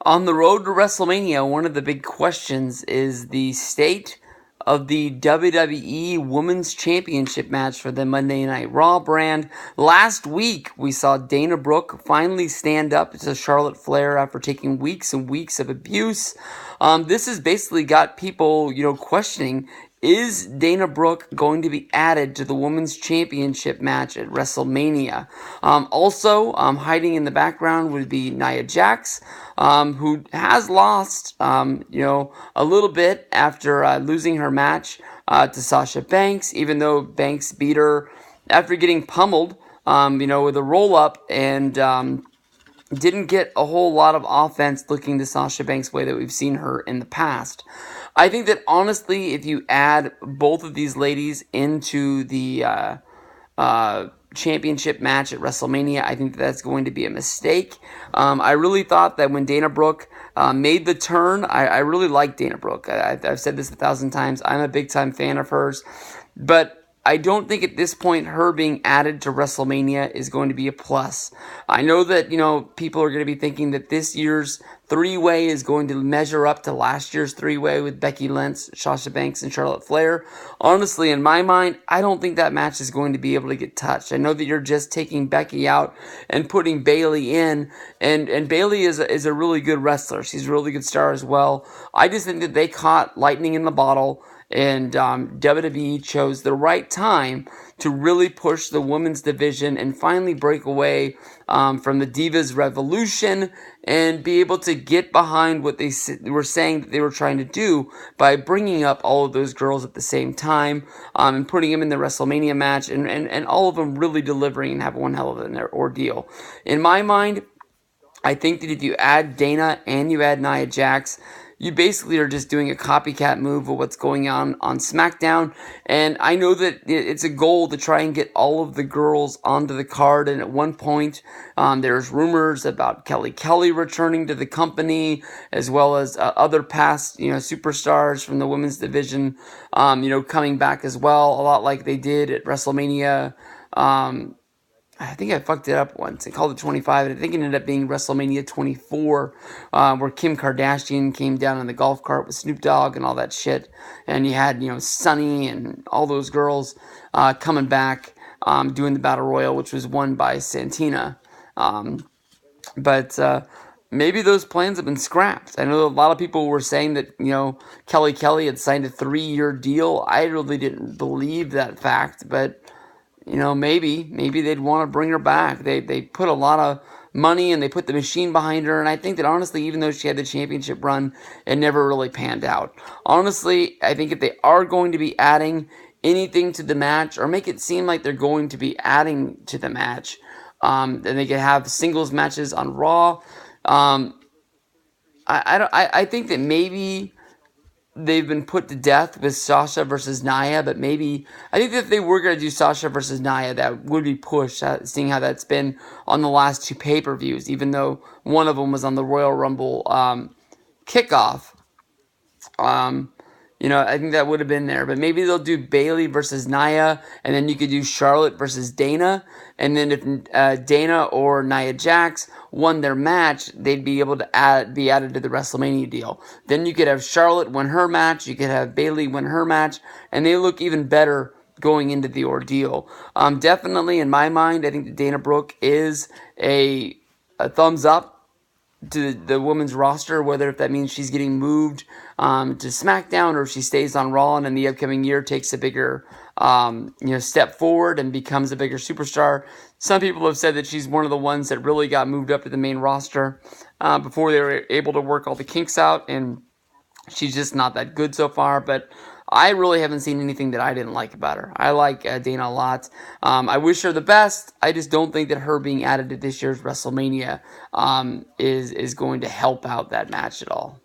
On the road to WrestleMania, one of the big questions is the state of the WWE Women's Championship match for the Monday Night Raw brand. Last week, we saw Dana Brooke finally stand up to Charlotte Flair after taking weeks and weeks of abuse. This has basically got people, questioning, is Dana Brooke going to be added to the Women's Championship match at WrestleMania? Also, hiding in the background would be Nia Jax, who has lost, a little bit after losing her match to Sasha Banks, even though Banks beat her after getting pummeled, with a roll-up and didn't get a whole lot of offense looking the Sasha Banks way that we've seen her in the past. I think that honestly, if you add both of these ladies into the championship match at WrestleMania, I think that's going to be a mistake. I really thought that when Dana Brooke made the turn, I really like Dana Brooke. I've said this 1,000 times. I'm a big-time fan of hers. But I don't think at this point her being added to WrestleMania is going to be a plus. I know that, people are going to be thinking that this year's three-way is going to measure up to last year's three-way with Becky Lynch, Sasha Banks, and Charlotte Flair. Honestly, in my mind, I don't think that match is going to be able to get touched. I know that you're just taking Becky out and putting Bayley in, and Bayley is a really good wrestler. She's a really good star as well. I just think that they caught lightning in the bottle, and WWE chose the right time to really push the women's division and finally break away from the Divas Revolution and be able to get behind what they were saying that they were trying to do by bringing up all of those girls at the same time and putting them in the WrestleMania match and all of them really delivering and have one hell of an ordeal. In my mind, I think that if you add Dana and you add Nia Jax, you basically are just doing a copycat move of what's going on SmackDown. And I know that it's a goal to try and get all of the girls onto the card. And at one point, there's rumors about Kelly returning to the company, as well as other past, superstars from the women's division, coming back as well, a lot like they did at WrestleMania. I think I fucked it up once. I called it 25, and I think it ended up being WrestleMania 24, where Kim Kardashian came down in the golf cart with Snoop Dogg and all that shit. And you had, Sunny and all those girls coming back, doing the Battle Royal, which was won by Santina. But maybe those plans have been scrapped. I know a lot of people were saying that, Kelly had signed a 3-year deal. I really didn't believe that fact, but maybe they'd want to bring her back. They put a lot of money and they put the machine behind her, and I think that honestly, even though she had the championship run, it never really panned out. Honestly, I think if they are going to be adding anything to the match, or make it seem like they're going to be adding to the match, then they could have singles matches on Raw. I think that maybe they've been put to death with Sasha versus Nia, but maybe, I think that if they were going to do Sasha versus Nia, that would be pushed, seeing how that's been on the last two pay-per-views, even though one of them was on the Royal Rumble kickoff. I think that would have been there. But maybe they'll do Bayley versus Nia, and then you could do Charlotte versus Dana. And then if Dana or Nia Jax won their match, they'd be able to be added to the WrestleMania deal. Then you could have Charlotte win her match, you could have Bayley win her match, and they look even better going into the ordeal. Definitely, in my mind, I think that Dana Brooke is a thumbs up to the women's roster, whether if that means she's getting moved to SmackDown or if she stays on Raw and in the upcoming year takes a bigger step forward and becomes a bigger superstar. Some people have said that she's one of the ones that really got moved up to the main roster before they were able to work all the kinks out, and she's just not that good so far, but I really haven't seen anything that I didn't like about her. I like Dana a lot. I wish her the best. I just don't think that her being added to this year's WrestleMania is going to help out that match at all.